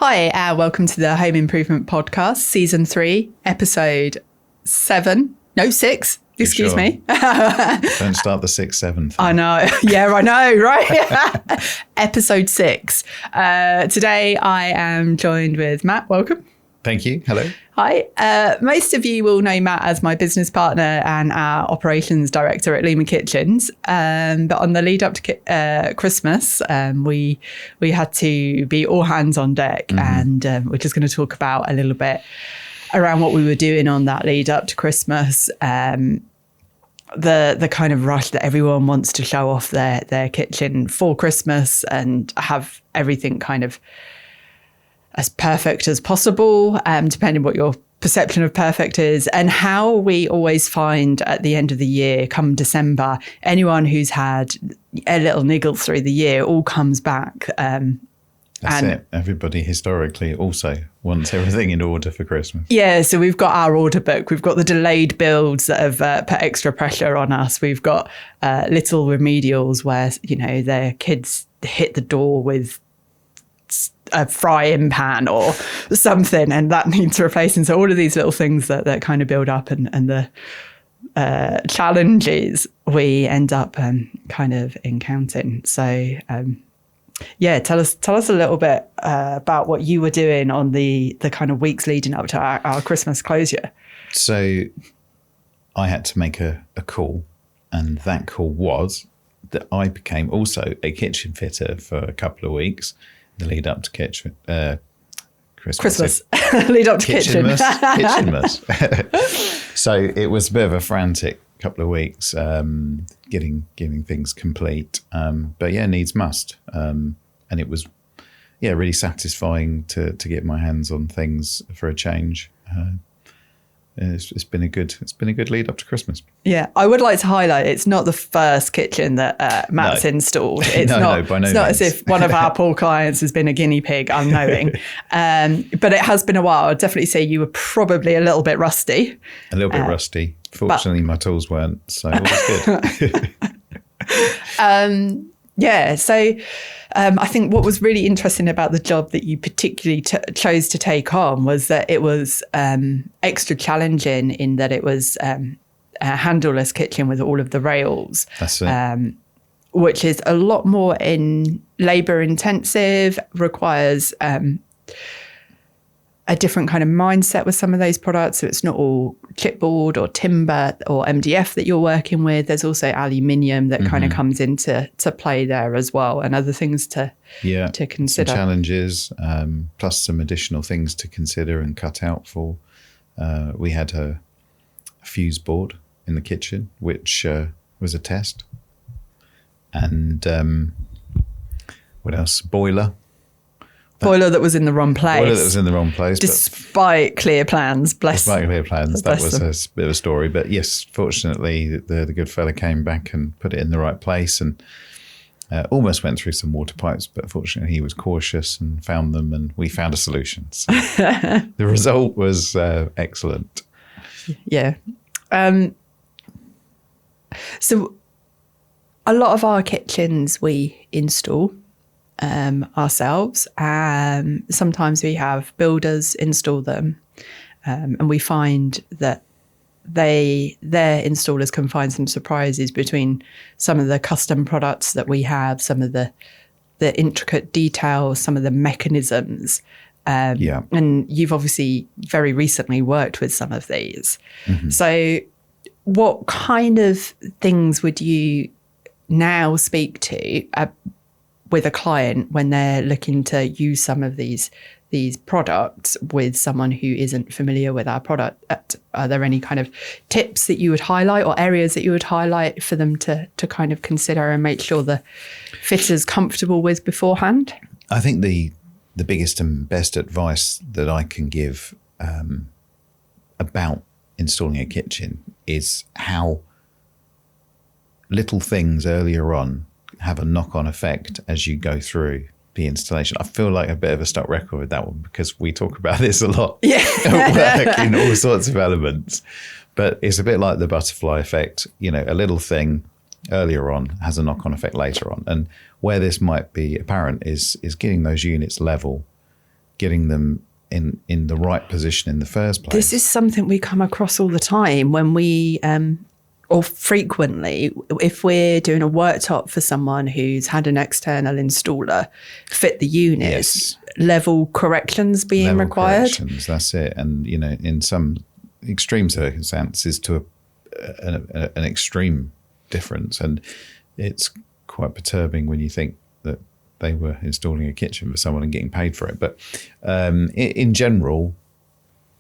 Hi, welcome to the Home Improvement Podcast, Season 3, Episode 7. No, 6. Excuse sure? me. Don't start the 6-7 thing. I know. Yeah, I know, right? Episode 6. Today I am joined with Matt. Welcome. Thank you. Hello. Hi. Most of you will know Matt as my business partner and our operations director at Lima Kitchens. But on the lead up to Christmas, we had to be all hands on deck, and we're just going to talk about a little bit around what we were doing on that lead up to Christmas. The kind of rush that everyone wants to show off their kitchen for Christmas and have everything kind of as perfect as possible, depending what your perception of perfect is, and how we always find at the end of the year, come December, anyone who's had a little niggle through the year all comes back. That's it. Everybody historically also wants everything in order for Christmas. Yeah, so we've got our order book. We've got the delayed builds that have put extra pressure on us. We've got little remedials where, you know, their kids hit the door with a frying pan or something and that needs replacing. So all of these little things that kind of build up and the challenges we end up kind of encountering. So yeah, tell us a little bit about what you were doing on the kind of weeks leading up to our Christmas closure. So I had to make a call, and that call was that I became also a kitchen fitter for a couple of weeks. The lead up to Christmas. Lead up to kitchen. So it was a bit of a frantic couple of weeks, getting things complete. But yeah, needs must. And it was, really satisfying to get my hands on things for a change. It's been a good lead up to Christmas. Yeah, I would like to highlight it's not the first kitchen that Matt's installed. It's not as if one of our poor clients has been a guinea pig unknowing. But it has been a while. I'd definitely say you were probably a little bit rusty. A little bit rusty. Fortunately, my tools weren't, so it was good. Yeah, so I think what was really interesting about the job that you particularly chose to take on was that it was extra challenging in that it was a handleless kitchen with all of the rails. That's it. Which is a lot more labour intensive, requires a different kind of mindset with some of those products. So it's not all chipboard or timber or MDF that you're working with. There's also aluminium that kind of comes into play there as well, and other things to consider. Some challenges, plus some additional things to consider and cut out for. We had a fuse board in the kitchen, which was a test. And what else? Boiler that was in the wrong place. Despite clear plans, That was a bit of a story. But yes, fortunately, the good fella came back and put it in the right place and almost went through some water pipes. But fortunately, he was cautious and found them, and we found a solution. So the result was excellent. Yeah. So a lot of our kitchens we install ourselves. Sometimes we have builders install them, and we find that their installers can find some surprises between some of the custom products that we have, some of the intricate details, some of the mechanisms. And you've obviously very recently worked with some of these. So what kind of things would you now speak to with a client when they're looking to use some of these products with someone who isn't familiar with our product? Are there any kind of tips that you would highlight or areas that you would highlight for them to kind of consider and make sure the fitter's comfortable with beforehand? I think the biggest and best advice that I can give about installing a kitchen is how little things earlier on have a knock-on effect as you go through the installation. I feel like a bit of a stock record with that one because we talk about this a lot at work in all sorts of elements. But it's a bit like the butterfly effect. You know, a little thing earlier on has a knock-on effect later on. And where this might be apparent is getting those units level getting them in the right position in the first place. This is something we come across all the time when we, or frequently, if we're doing a worktop for someone who's had an external installer fit the units, level corrections being required. Corrections, that's it. And, in some extreme circumstances to an extreme difference. And it's quite perturbing when you think that they were installing a kitchen for someone and getting paid for it. But in general,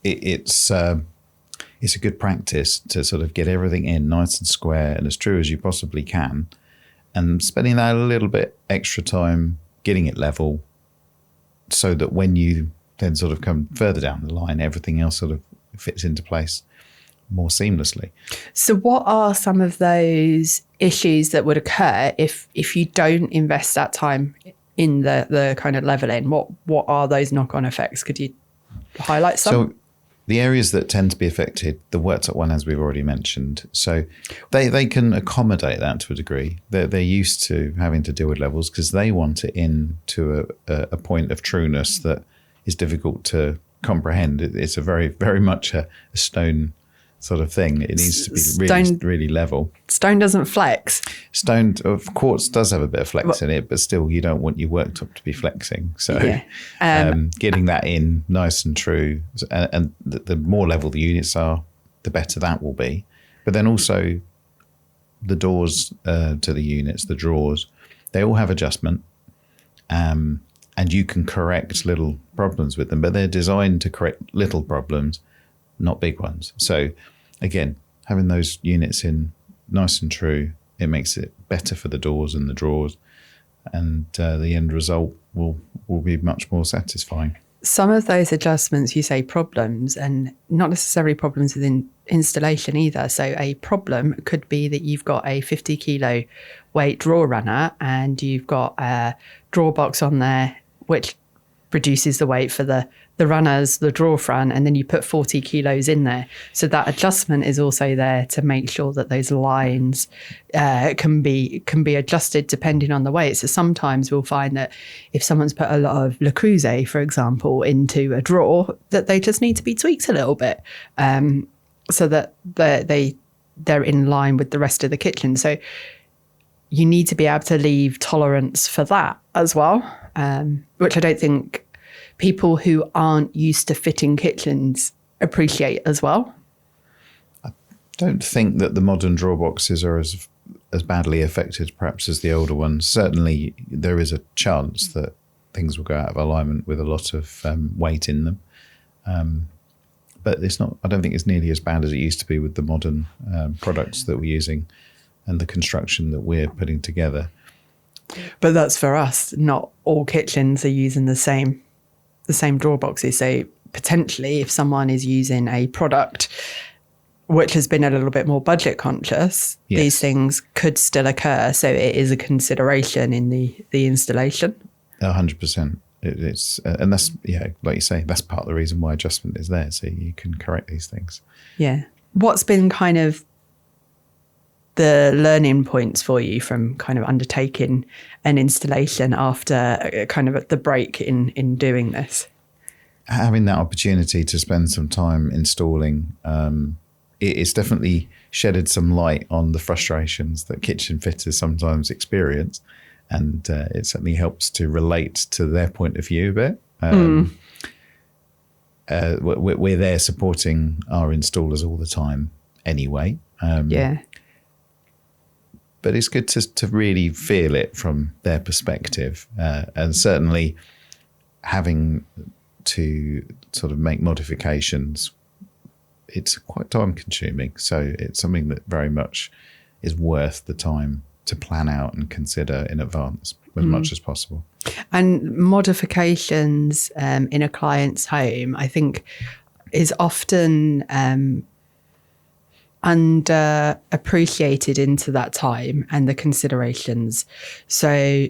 it's a good practice to sort of get everything in nice and square and as true as you possibly can, and spending that a little bit extra time getting it level so that when you then sort of come further down the line, everything else sort of fits into place more seamlessly. So what are some of those issues that would occur if you don't invest that time in the kind of leveling? What are those knock-on effects? Could you highlight some? So the areas that tend to be affected, the worktop one, as we've already mentioned, so they can accommodate that to a degree. They're used to having to deal with levels because they want it in to a point of trueness that is difficult to comprehend. It's a very, very much a stone sort of thing. It needs to be really level. Stone doesn't flex. Stone, of course, does have a bit of flex in it, but still you don't want your worktop to be flexing. So getting that in nice and true, and the more level the units are, the better that will be. But then also the doors to the units, the drawers, they all have adjustment. And you can correct little problems with them, but they're designed to correct little problems, not big ones. So again, having those units in nice and true, it makes it better for the doors and the drawers, and the end result will be much more satisfying. Some of those adjustments, you say problems, and not necessarily problems within installation either. So a problem could be that you've got a 50 kilo weight drawer runner and you've got a drawer box on there which reduces the weight for the runners, the drawer front, and then you put 40 kilos in there. So that adjustment is also there to make sure that those lines can be adjusted depending on the weight. So sometimes we'll find that if someone's put a lot of Le Creuset, for example, into a drawer, that they just need to be tweaked a little bit so that they're in line with the rest of the kitchen. So you need to be able to leave tolerance for that as well, which I don't think people who aren't used to fitting kitchens appreciate as well. I don't think that the modern drawer boxes are as badly affected perhaps as the older ones. Certainly there is a chance that things will go out of alignment with a lot of weight in them. But it's not. I don't think it's nearly as bad as it used to be with the modern products that we're using and the construction that we're putting together. But that's for us. Not all kitchens are using the same drawer boxes. So potentially if someone is using a product which has been a little bit more budget conscious, these things could still occur. So it is a consideration in the installation. 100%. It's and that's, like you say, that's part of the reason why adjustment is there. So you can correct these things. Yeah. What's been kind of the learning points for you from kind of undertaking an installation after kind of the break in doing this? Having that opportunity to spend some time installing, it's definitely shedded some light on the frustrations that kitchen fitters sometimes experience. And it certainly helps to relate to their point of view a bit. We're there supporting our installers all the time anyway. But it's good to really feel it from their perspective. And certainly having to sort of make modifications, it's quite time consuming. So it's something that very much is worth the time to plan out and consider in advance as much as possible. And modifications in a client's home, I think, is often underappreciated into that time and the considerations. So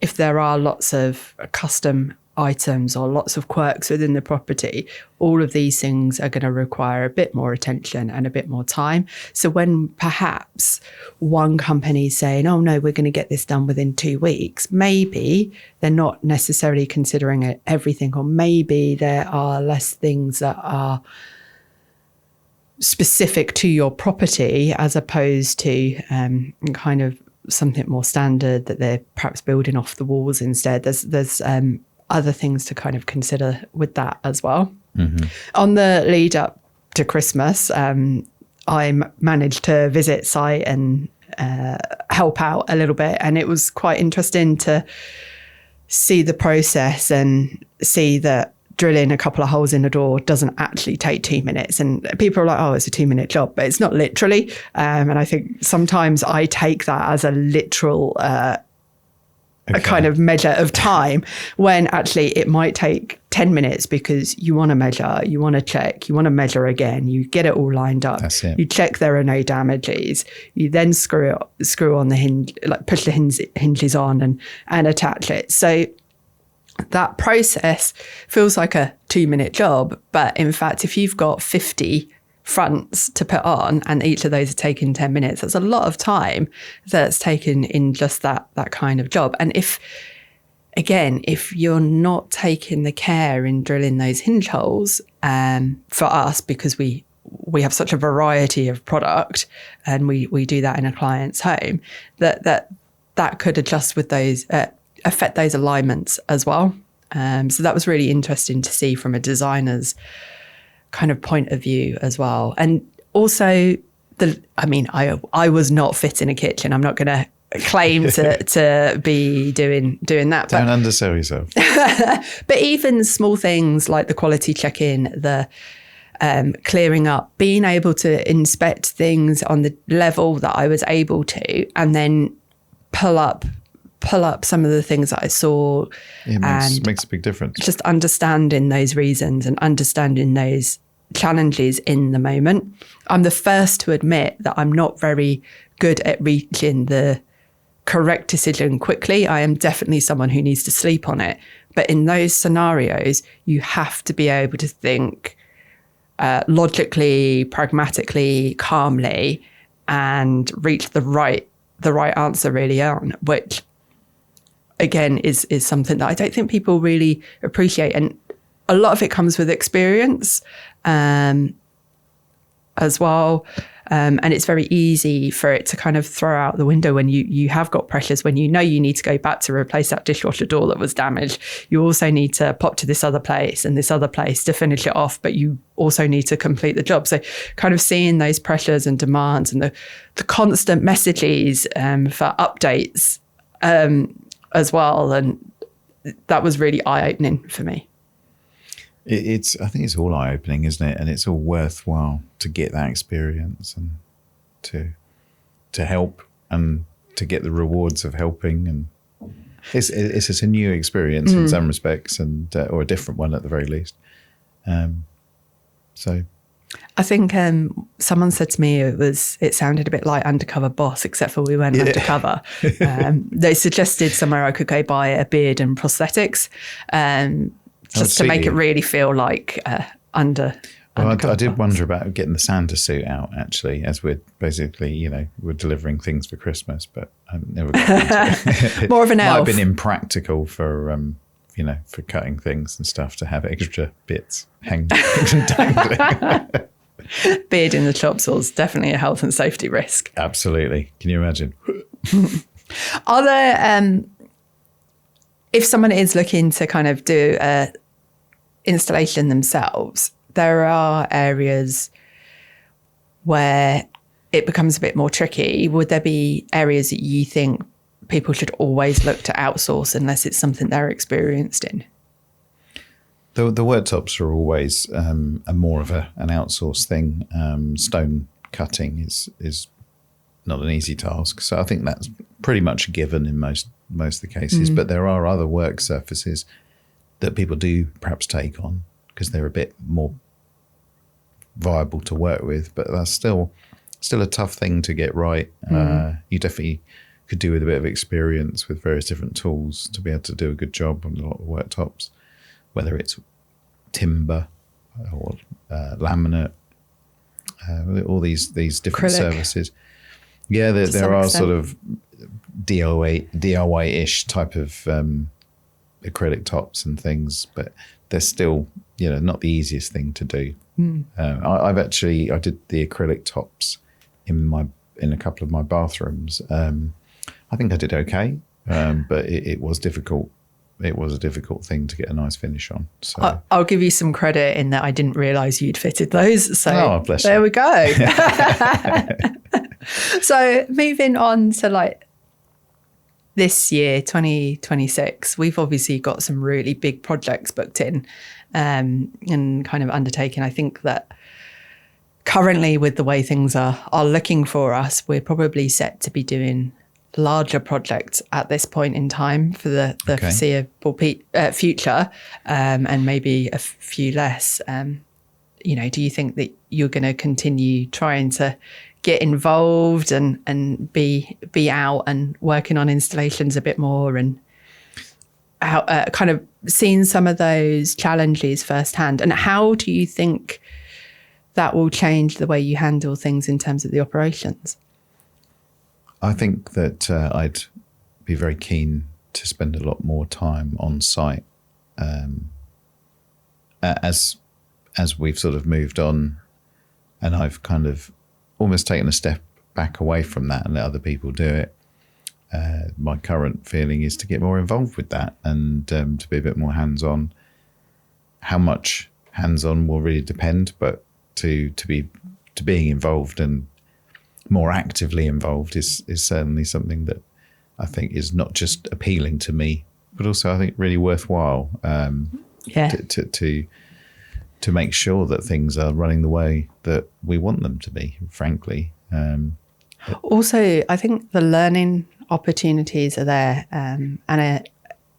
if there are lots of custom items or lots of quirks within the property, all of these things are going to require a bit more attention and a bit more time. So when perhaps one company is saying, oh no, we're going to get this done within 2 weeks, maybe they're not necessarily considering everything, or maybe there are less things that are specific to your property as opposed to kind of something more standard that they're perhaps building off the walls instead. There's other things to kind of consider with that as well. Mm-hmm. On the lead up to Christmas, I managed to visit site and help out a little bit. And it was quite interesting to see the process and see that drilling a couple of holes in a door doesn't actually take 2 minutes. And people are like, oh, it's a 2-minute job, but it's not literally. And I think sometimes I take that as a literal a kind of measure of time, when actually it might take 10 minutes because you want to measure, you want to check, you want to measure again, you get it all lined up. That's it. You check there are no damages. You then screw on the hinge, like push the hinges on and attach it. So that process feels like a 2-minute job, but in fact, if you've got 50 fronts to put on and each of those are taking 10 minutes, that's a lot of time that's taken in just that kind of job. And if you're not taking the care in drilling those hinge holes, for us, because we have such a variety of product and we do that in a client's home, that could adjust with those affect those alignments as well. So that was really interesting to see from a designer's kind of point of view as well. And also, I was not fit in a kitchen. I'm not going to claim to be doing that. Don't undersell yourself. But even small things like the quality check-in, the clearing up, being able to inspect things on the level that I was able to, and then pull up some of the things that I saw. It makes a big difference. Just understanding those reasons and understanding those challenges in the moment. I'm the first to admit that I'm not very good at reaching the correct decision quickly. I am definitely someone who needs to sleep on it. But in those scenarios, you have to be able to think logically, pragmatically, calmly, and reach the right answer really on, which again is something that I don't think people really appreciate. And a lot of it comes with experience as well. And it's very easy for it to kind of throw out the window when you have got pressures, when you know you need to go back to replace that dishwasher door that was damaged. You also need to pop to this other place and this other place to finish it off, but you also need to complete the job. So kind of seeing those pressures and demands and the constant messages for updates as well. And that was really eye-opening for me. I think it's all eye-opening, isn't it? And it's all worthwhile to get that experience and to help and to get the rewards of helping. And it's just a new experience in some respects, and or a different one at the very least. So I think someone said to me it sounded a bit like Undercover Boss, except for we weren't undercover. They suggested somewhere I could go buy a beard and prosthetics. Just to make it really feel like undercover. I did wonder about getting the Santa suit out, actually, as we're basically, we're delivering things for Christmas, but I never got into it. More of an elf. Might have been impractical for, for cutting things and stuff, to have extra bits hanging. Beard in the chop saw is definitely a health and safety risk. Absolutely. Can you imagine? Are there, if someone is looking to kind of do a installation themselves, there are areas where it becomes a bit more tricky. Would there be areas that you think people should always look to outsource unless it's something they're experienced in? The worktops are always a more of an outsourced thing. Stone cutting is not an easy task, so I think that's pretty much a given in most of the cases. But there are other work surfaces that people do perhaps take on because they're a bit more viable to work with, but that's still a tough thing to get right. You definitely could do with a bit of experience with various different tools to be able to do a good job on a lot of worktops. whether it's timber or laminate, all these different Acrylic. services. Yeah, there are sort of DIY-ish type of acrylic tops and things, but they're still, not the easiest thing to do. I did the acrylic tops in a couple of my bathrooms. I think I did okay, but it was difficult. It was a difficult thing to get a nice finish on. So I'll give you some credit in that I didn't realise you'd fitted those. So bless there you. we go. So moving on to this year, 2026, we've obviously got some really big projects booked in and kind of undertaken. I think that currently with the way things are looking for us, we're probably set to be doing larger projects at this point in time for the foreseeable future, and maybe a few less. Do you think that you're going to continue trying to get involved and be out and working on installations a bit more, and how kind of seeing some of those challenges firsthand? And how do you think that will change the way you handle things in terms of the operations? I think that I'd be very keen to spend a lot more time on site as we've sort of moved on, and I've kind of almost taken a step back away from that and let other people do it. My current feeling is to get more involved with that and to be a bit more hands-on. How much hands-on will really depend, but to being involved and more actively involved is certainly something that I think is not just appealing to me, but also I think really worthwhile to make sure that things are running the way that we want them to be, frankly. Also, I think the learning opportunities are there.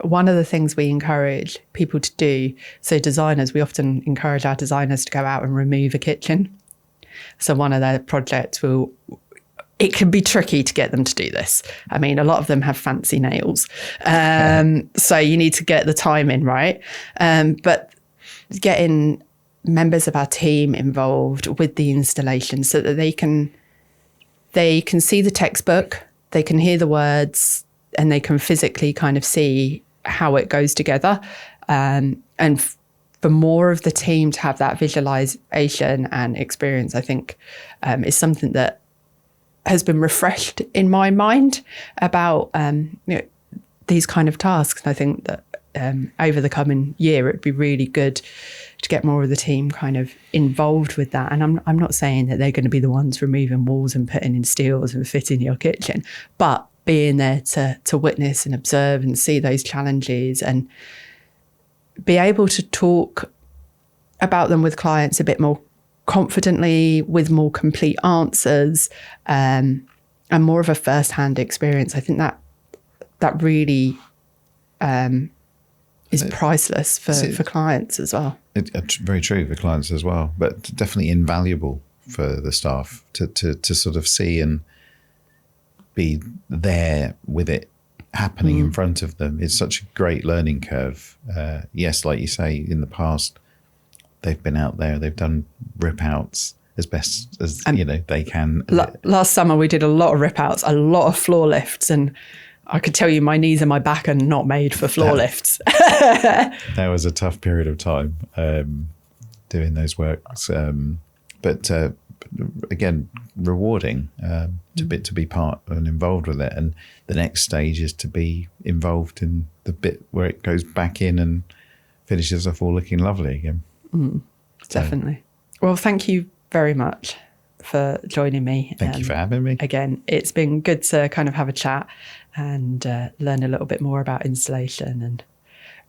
One of the things we encourage people to do, so designers, we often encourage our designers to go out and remove a kitchen. So one of their projects it can be tricky to get them to do this. I mean, a lot of them have fancy nails. So you need to get the timing right. But getting members of our team involved with the installation so that they can see the textbook, they can hear the words, and they can physically kind of see how it goes together. And for more of the team to have that visualization and experience, I think is something that has been refreshed in my mind about these kind of tasks. And I think that over the coming year, it'd be really good to get more of the team kind of involved with that. And I'm not saying that they're going to be the ones removing walls and putting in steels and fitting your kitchen, but being there to witness and observe and see those challenges and be able to talk about them with clients a bit more confidently, with more complete answers, and more of a first-hand experience. I think that really is priceless for clients as well. It's very true for clients as well, but definitely invaluable for the staff to sort of see and be there with it happening in front of them. It's such a great learning curve. Yes, like you say, in the past, they've been out there, they've done rip outs as best as they can. Last summer, we did a lot of rip outs, a lot of floor lifts, and I could tell you my knees and my back are not made for floor lifts. That was a tough period of time doing those works. But again, rewarding to be part and involved with it. And the next stage is to be involved in the bit where it goes back in and finishes off all looking lovely again. Definitely. Well, thank you very much for joining me. Thank you for having me. Again, it's been good to kind of have a chat and learn a little bit more about installation and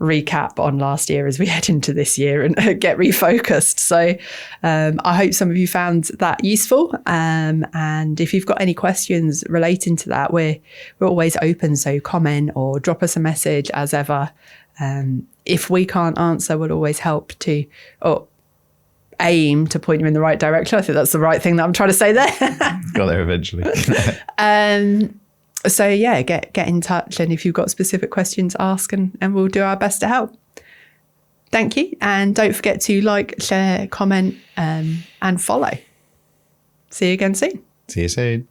recap on last year as we head into this year and get refocused. So I hope some of you found that useful. And if you've got any questions relating to that, we're always open. So comment or drop us a message as ever. If we can't answer, we'll always help to aim to point you in the right direction. I think that's the right thing that I'm trying to say there. Got there eventually. So yeah, get in touch, and if you've got specific questions, ask, and we'll do our best to help. Thank you. And don't forget to like, share, comment, and follow. See you again soon. See you soon.